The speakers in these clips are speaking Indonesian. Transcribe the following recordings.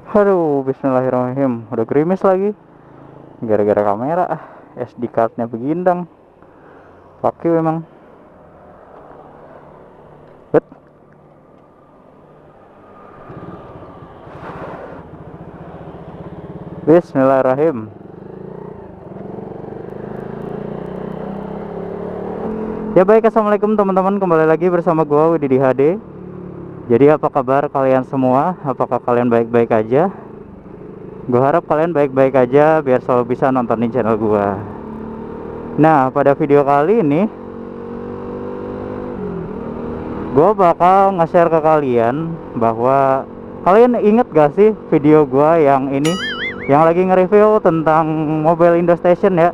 Aduh, bismillahirrahmanirrahim. Udah gerimis lagi. Gara-gara kamera. SD cardnya begindang. Pakai memang. Bet. Bismillahirrahmanirrahim. Ya baik, assalamualaikum teman-teman. Kembali lagi bersama gua Widi di HD. Jadi apa kabar kalian semua? Apakah kalian baik-baik aja? Gue harap kalian baik-baik aja biar selalu bisa nontonin channel gua. Nah, pada video kali ini gue bakal nge-share ke kalian bahwa kalian inget gak sih video gue yang ini, yang lagi nge-review tentang Mobile Indo Station ya.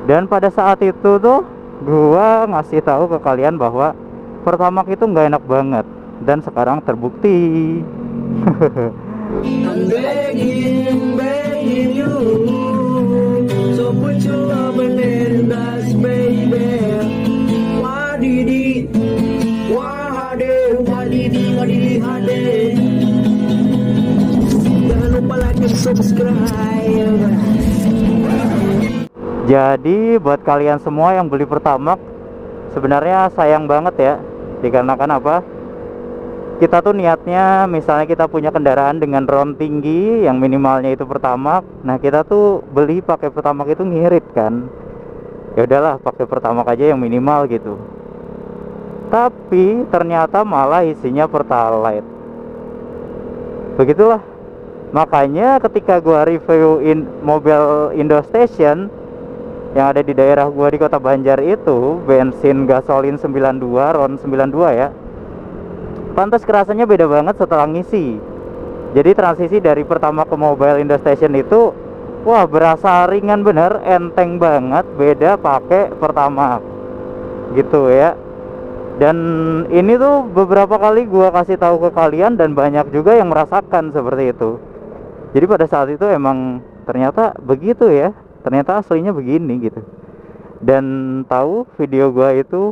Dan pada saat itu tuh gue ngasih tahu ke kalian bahwa Pertamax itu nggak enak banget, dan sekarang terbukti. I'm begging you. So put your love in us, baby. Wadidi, wadidi. Jangan lupa like dan subscribe. Jadi buat kalian semua yang beli Pertamax, sebenarnya sayang banget ya. Dikarenakan apa? Kita tuh niatnya misalnya kita punya kendaraan dengan RON tinggi yang minimalnya itu Pertamax. Nah, kita tuh beli pakai Pertamax itu ngirit kan. Ya udahlah, pakai Pertamax aja yang minimal gitu. Tapi ternyata malah isinya Pertalite. Begitulah. Makanya ketika gua reviewin Mobile Indo Station yang ada di daerah gua di Kota Banjar itu, bensin gasolin 92, RON 92 ya. Pantas kerasanya beda banget setelah ngisi. Jadi transisi dari Pertamax ke Mobile Indo Station itu, wah, berasa ringan bener, enteng banget, beda pakai Pertamax. Gitu ya. Dan ini tuh beberapa kali gua kasih tahu ke kalian dan banyak juga yang merasakan seperti itu. Jadi pada saat itu emang ternyata begitu ya. Ternyata aslinya begini gitu. Dan tahu video gua itu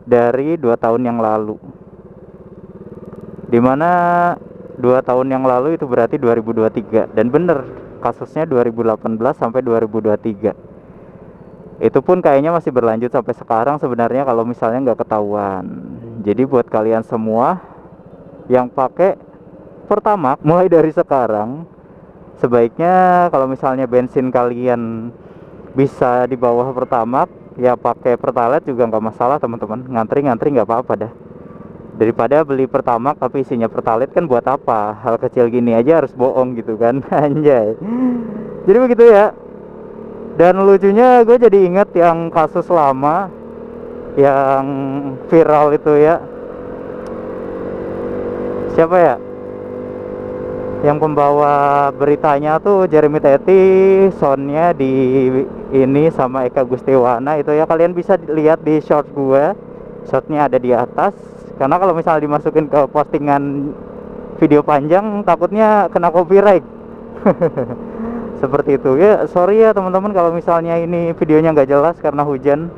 dari 2 tahun yang lalu, dimana 2 tahun yang lalu itu berarti 2023. Dan bener, kasusnya 2018 sampai 2023. Itu pun kayaknya masih berlanjut sampai sekarang sebenarnya kalau misalnya nggak ketahuan. Jadi buat kalian semua yang pakai Pertamax, mulai dari sekarang sebaiknya kalau misalnya bensin kalian bisa di bawah Pertamax, ya pakai Pertalite juga nggak masalah teman-teman. Ngantri nggak apa-apa dah. Daripada beli Pertamax tapi isinya Pertalite, kan buat apa? Hal kecil gini aja harus bohong gitu kan. Anjay. Jadi begitu ya. Dan lucunya gue jadi inget yang kasus lama yang viral itu ya. Siapa ya? Yang pembawa beritanya tuh Jeremy Teti, soundnya di ini sama Eka Gustiwana itu ya. Kalian bisa lihat di short gue, shortnya ada di atas. Karena kalau misalnya dimasukin ke postingan video panjang, takutnya kena copyright. Seperti itu ya. Sorry ya teman-teman kalau misalnya ini videonya nggak jelas karena hujan.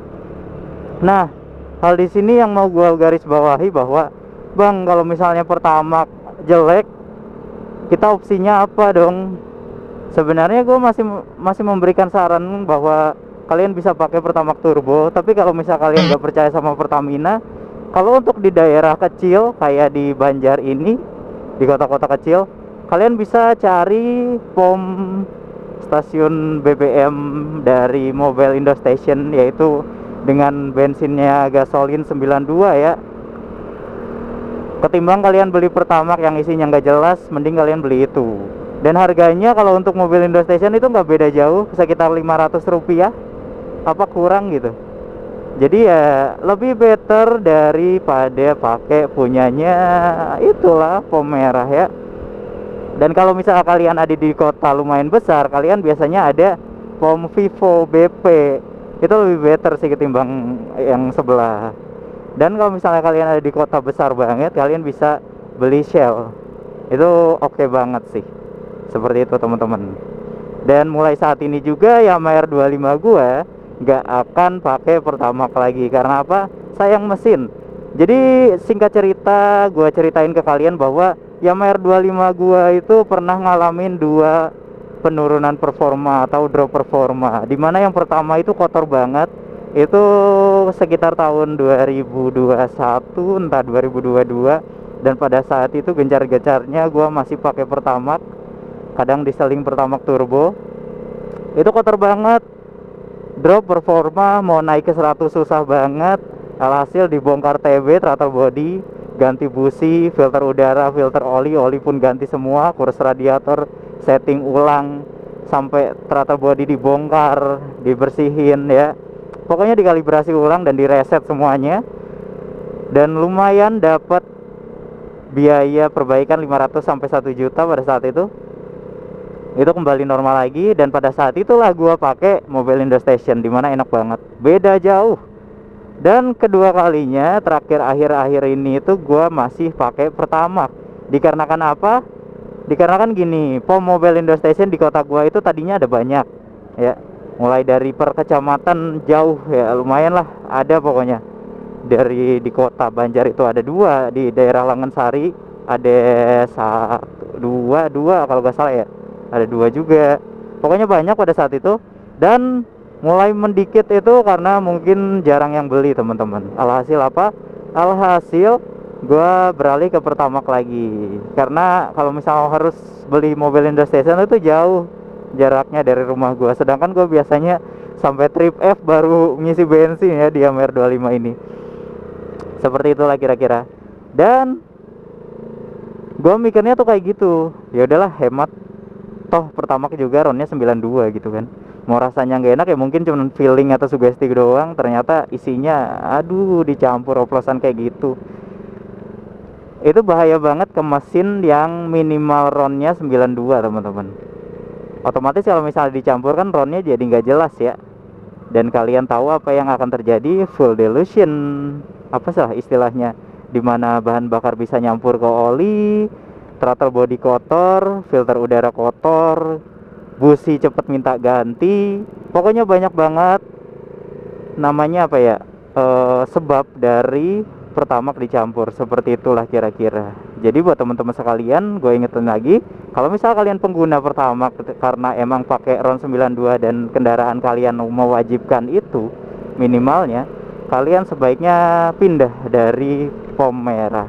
Nah, hal di sini yang mau gue garis bawahi bahwa, bang, kalau misalnya Pertamax jelek, kita opsinya apa dong? Sebenarnya gue masih memberikan saran bahwa kalian bisa pakai Pertamax turbo. Tapi kalau misal kalian nggak percaya sama Pertamina, kalau untuk di daerah kecil kayak di Banjar ini, di kota-kota kecil, kalian bisa cari pom stasiun BBM dari Mobile Indo Station, yaitu dengan bensinnya gasolin 92 ya. Ketimbang kalian beli Pertamax yang isinya nggak jelas, mending kalian beli itu. Dan harganya kalau untuk Mobile Indo Station itu nggak beda jauh, sekitar 500 rupiah apa kurang gitu. Jadi ya lebih better daripada pakai punyanya itulah pom merah ya. Dan kalau misalnya kalian ada di kota lumayan besar, kalian biasanya ada pom Vivo BP. Itu lebih better sih ketimbang yang sebelah. Dan kalau misalnya kalian ada di kota besar banget, kalian bisa beli Shell. Itu oke banget sih. Seperti itu teman-teman. Dan mulai saat ini juga ya R25 gua nggak akan pakai Pertamax lagi. Karena apa? Sayang mesin. Jadi singkat cerita, gua ceritain ke kalian bahwa Yamaha R25 gua itu pernah ngalamin dua penurunan performa atau drop performa. Dimana yang pertama itu kotor banget, itu sekitar tahun 2021 entah 2022, dan pada saat itu gencar-gencarnya gua masih pakai Pertamax, kadang diseling Pertamax turbo. Itu kotor banget, drop performa, mau naik ke 100 susah banget. Alhasil dibongkar TB, throttle body, ganti busi, filter udara, filter oli pun ganti semua, kurs radiator setting ulang, sampai throttle body dibongkar, dibersihin ya. Pokoknya dikalibrasi ulang dan direset semuanya. Dan lumayan dapat biaya perbaikan 500 sampai 1 juta pada saat itu. Itu kembali normal lagi, dan pada saat itulah gua pakai mobil Indostation, dimana enak banget, beda jauh. Dan kedua kalinya terakhir akhir-akhir ini itu gua masih pakai Pertamax. Dikarenakan apa? Dikarenakan gini, pom mobil Indostation di kota gua itu tadinya ada banyak ya, mulai dari per kecamatan jauh ya, lumayan lah, ada pokoknya. Dari di kota Banjar itu ada 2, di daerah Langensari ada 1, 2 kalau gak salah ya, ada 2 juga. Pokoknya banyak pada saat itu. Dan mulai mendikit itu karena mungkin jarang yang beli teman-teman. Alhasil apa? Alhasil gua beralih ke Pertamax lagi. Karena kalau misalnya harus beli mobil Indostation itu jauh jaraknya dari rumah gua. Sedangkan gua biasanya sampai trip F baru ngisi bensin ya di Yamaha R25 ini. Seperti itulah kira-kira. Dan gua mikirnya tuh kayak gitu. Ya udahlah, hemat. Toh Pertamax juga ronnya 92 gitu kan. Mau rasanya nggak enak ya mungkin cuma feeling atau sugesti doang, ternyata isinya aduh dicampur oplosan kayak gitu. Itu bahaya banget ke mesin yang minimal ronnya 92 teman-teman. Otomatis kalau misalnya dicampur kan ronnya jadi nggak jelas ya. Dan kalian tahu apa yang akan terjadi? Fuel dilution, apa sih istilahnya, dimana bahan bakar bisa nyampur ke oli, throttle body kotor, filter udara kotor, busi cepet minta ganti. Pokoknya banyak banget namanya apa ya, sebab dari Pertamax dicampur. Seperti itulah kira-kira. Jadi buat teman-teman sekalian, gue ingetin lagi, kalau misal kalian pengguna Pertamax karena emang pakai RON 92 dan kendaraan kalian mewajibkan itu minimalnya, kalian sebaiknya pindah dari pom merah.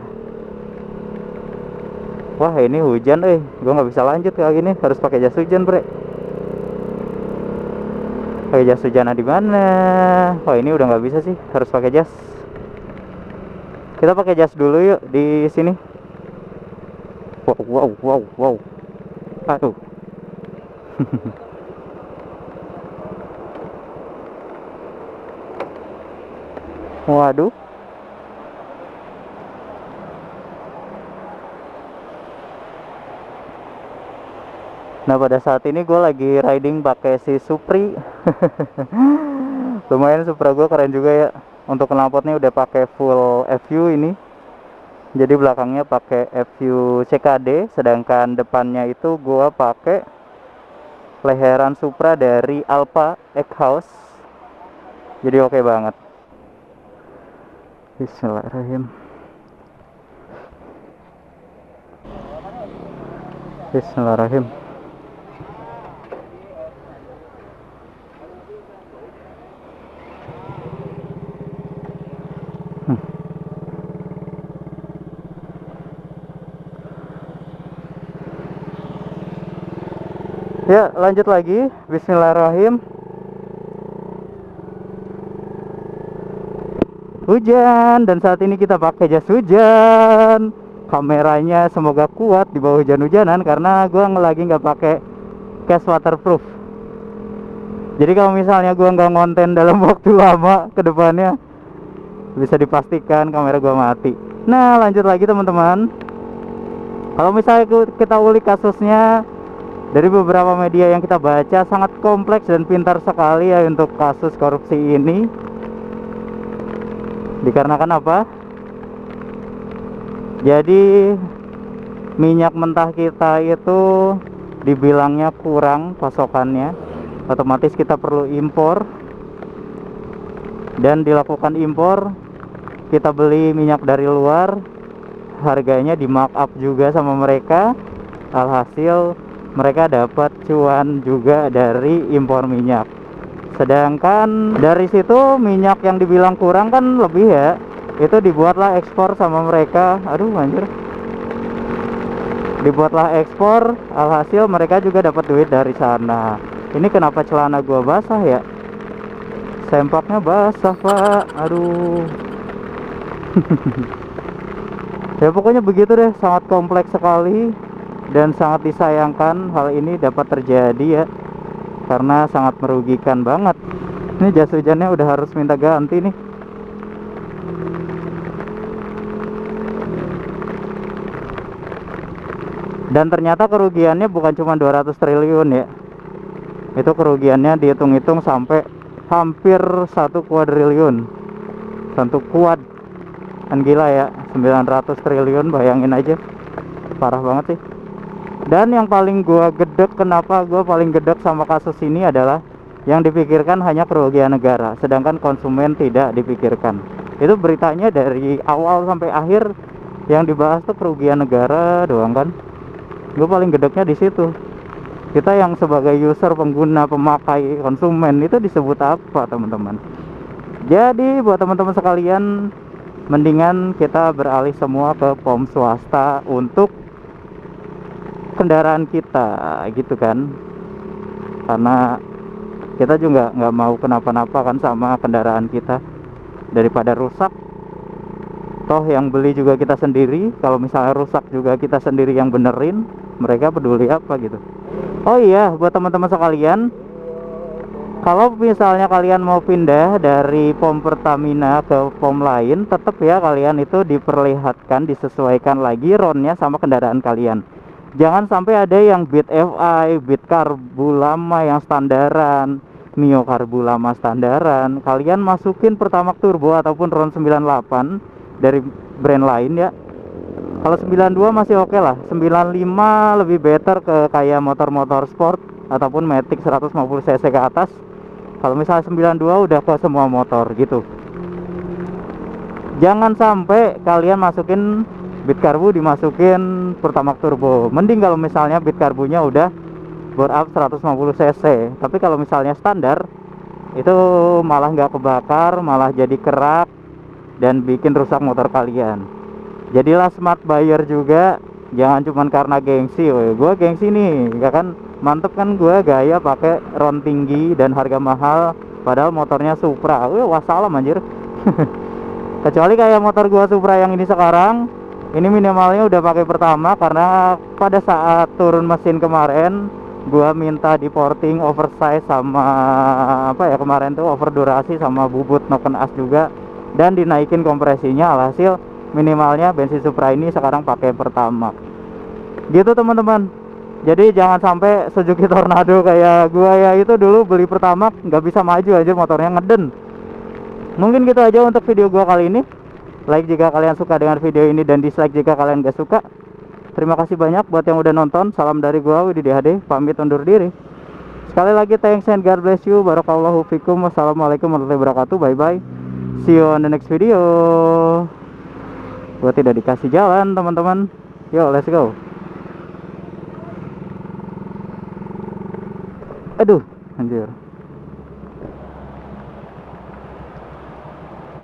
Wah ini hujan, gue nggak bisa lanjut kayak gini, harus pakai jas hujan bre. Pakai jas hujan di mana? Wah ini udah nggak bisa sih, harus pakai jas. Kita pakai jas dulu yuk di sini. Wow. Aduh. Waduh. Nah pada saat ini gue lagi riding pakai si Supri. Lumayan, Supra gue keren juga ya. Untuk knalpotnya udah pakai full FU ini. Jadi belakangnya pakai FU CKD, sedangkan depannya itu gue pakai leheran Supra dari Alfa X-House. Jadi oke banget. Bismillahirrahmanirrahim. Bismillahirrahmanirrahim. Ya lanjut lagi. Bismillahirrahmanirrahim. Hujan, dan saat ini kita pakai jas hujan. Kameranya semoga kuat di bawah hujan-hujanan karena gua lagi nggak pakai case waterproof. Jadi kalau misalnya gua nggak ngonten dalam waktu lama ke depannya, bisa dipastikan kamera gua mati. Nah lanjut lagi teman-teman. Kalau misalnya kita ulik kasusnya, dari beberapa media yang kita baca sangat kompleks dan pintar sekali ya untuk kasus korupsi ini. Dikarenakan apa? Jadi minyak mentah kita itu dibilangnya kurang pasokannya, otomatis kita perlu impor. Dan dilakukan impor kita beli minyak dari luar, harganya di markup juga sama mereka. Alhasil mereka dapat cuan juga dari impor minyak. Sedangkan dari situ minyak yang dibilang kurang kan lebih ya, itu dibuatlah ekspor sama mereka. Aduh anjir, dibuatlah ekspor, alhasil mereka juga dapat duit dari sana. Ini kenapa celana gua basah ya? Sempaknya basah pak, aduh. Ya pokoknya begitu deh, sangat kompleks sekali dan sangat disayangkan hal ini dapat terjadi ya, karena sangat merugikan banget. Ini jas hujannya udah harus minta ganti nih. Dan ternyata kerugiannya bukan cuma 200 triliun ya, itu kerugiannya dihitung-hitung sampai hampir 1 kuadriliun, 1 kuad. Kan gila ya, 900 triliun, bayangin aja, parah banget sih. Dan yang paling gua gedek, kenapa gua paling gedek sama kasus ini adalah yang dipikirkan hanya kerugian negara, sedangkan konsumen tidak dipikirkan. Itu beritanya dari awal sampai akhir yang dibahas tuh kerugian negara doang kan. Gue paling gedeknya di situ. Kita yang sebagai user, pengguna, pemakai, konsumen itu disebut apa teman-teman? Jadi buat teman-teman sekalian, mendingan kita beralih semua ke POM swasta untuk kendaraan kita gitu kan, karena kita juga nggak mau kenapa-napa kan sama kendaraan kita, daripada rusak. Toh yang beli juga kita sendiri, kalau misalnya rusak juga kita sendiri yang benerin, mereka peduli apa gitu. Oh iya, buat teman-teman sekalian, kalau misalnya kalian mau pindah dari POM Pertamina ke POM lain, tetap ya kalian itu diperlihatkan, disesuaikan lagi ronnya sama kendaraan kalian. Jangan sampai ada yang Beat FI, Beat karbu lama yang standaran, Mio karbu lama standaran, kalian masukin Pertamax Turbo ataupun RON 98 dari brand lain ya. Kalau 92 masih oke lah, 95 lebih better ke kayak motor-motor sport ataupun Matic 150 cc ke atas. Kalau misalnya 92 udah ke semua motor gitu. Jangan sampai kalian masukin Beat karbu dimasukin Pertamax Turbo. Mending kalau misalnya Beat karbunya udah bore up 150 cc. Tapi kalau misalnya standar, itu malah nggak kebakar, malah jadi kerak dan bikin rusak motor kalian. Jadilah smart buyer juga, jangan cuman karena gengsi. Gue gengsi nih, ya kan, mantep kan gue gaya pakai ron tinggi dan harga mahal, padahal motornya Supra. Wassalam anjir. Kecuali kayak motor gue Supra yang ini sekarang, ini minimalnya udah pakai pertama, karena pada saat turun mesin kemarin gue minta di porting oversize sama apa ya kemarin tuh, over durasi sama bubut noken as juga, dan dinaikin kompresinya. Alhasil minimalnya bensin Supra ini sekarang pakai pertama gitu teman-teman. Jadi jangan sampai Suzuki Tornado kayak gua ya, itu dulu beli pertama nggak bisa maju aja, motornya ngeden. Mungkin gitu aja untuk video gua kali ini. Like jika kalian suka dengan video ini, dan dislike jika kalian gak suka. Terima kasih banyak buat yang udah nonton. Salam dari gua Widi DHD, pamit undur diri. Sekali lagi thanks and God bless you. Barakallahu fikum. Wassalamualaikum warahmatullahi wabarakatuh. Bye bye, see you on the next video. Gue tidak dikasih jalan teman-teman. Yo let's go. Aduh anjir.